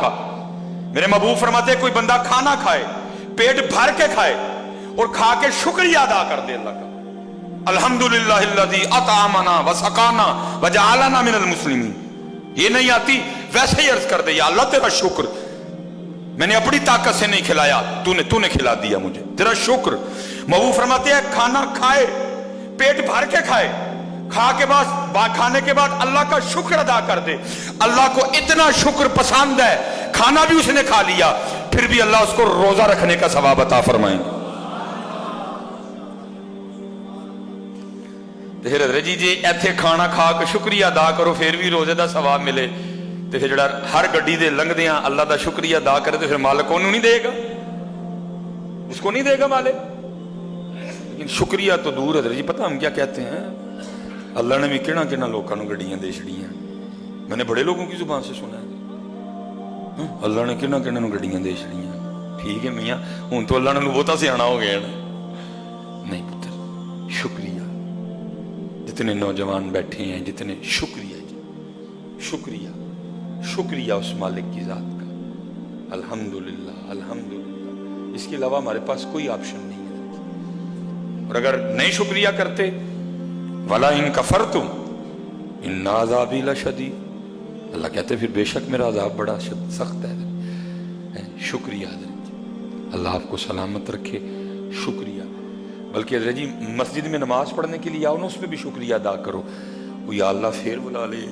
का। मेरे महबूब फरमाते हैं कोई बंदा खाना खाए, पेट भर के खाए और खा के शुक्रिया अदा कर दे अल्लाह का, अल्हम्दुलिल्लाहिल्लज़ी अतअमना व सकाना व जअलना मिनल मुस्लिमीन, ये नहीं आती वैसे ही अर्ज कर दे या अल्लाह तेरा शुक्र, मैंने अपनी ताकत से नहीं खिलाया, तूने खिला दिया मुझे, तेरा शुक्र। महबूब फरमाते हैं खाना खाए, पेट भर के खाए, खाने के बाद अल्लाह का शुक्र अदा कर दे। अल्लाह को इतना शुक्र पसंद है, खाना भी उसने खा लिया, फिर भी अल्लाह उसको रोजा रखने का सवाब अता फरमाए। जी जे इत्थे खाना खा के शुक्रिया अदा करो फिर भी रोजे का सवाब मिले, तो फिर जड़ा हर गड्डी दे लंघदे अल्लाह का शुक्रिया अदा करे तो फिर मालिक ओनू नहीं देगा, उसको नहीं देगा मालिक। लेकिन शुक्रिया तो दूर है जी, पता हम क्या कहते हैं, अल्लाह ने भी किना किना लोगों को गड्डियां दे छड़ियां, मैंने बड़े लोगों की जुबान से सुना है, अल्लाह ने किना किना गड्डियां दे छड़ियां। ठीक है मियाँ, हुण तो अल्लाह ने बहुता सियाना हो गया ना। नहीं पुत्र, शुक्रिया। जितने नौजवान बैठे हैं, जितने शुक्रिया जी, शुक्रिया, शुक्रिया उस मालिक की जात का, अल्हम्दुलिल्लाह अल्हम्दुलिल्लाह, इसके अलावा हमारे पास कोई ऑप्शन नहीं है। और अगर नहीं शुक्रिया करते, वला इन कफरतुम इन्ना अज़ाबी लशदीद, अल्लाह कहते फिर बेशक मेरा अज़ाब बड़ा सख्त है। शुक्रिया अल्लाह आपको सलामत रखे, शुक्रिया। बल्कि हज़रत जी मस्जिद में नमाज पढ़ने के लिए आओ ना, उसमें भी शुक्रिया अदा करो, वो या अल्लाह फिर बुला ले।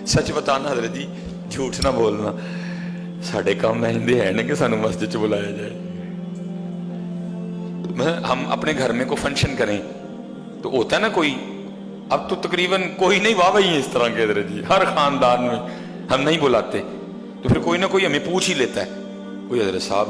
सच बताना हज़रत जी, झूठ ना बोलना, साढ़े काम ऐसे है ना कि सानू मस्जिद च बुलाया जाए। हम अपने घर में कोई फंक्शन करें तो होता है ना कोई, अब तो तकरीबन कोई नहीं, वाह भाई इस तरह के हज़रत जी हर खानदान में हम नहीं बुलाते, तो फिर कोई ना कोई हमें पूछ ही लेता है, कोई हज़रत साहब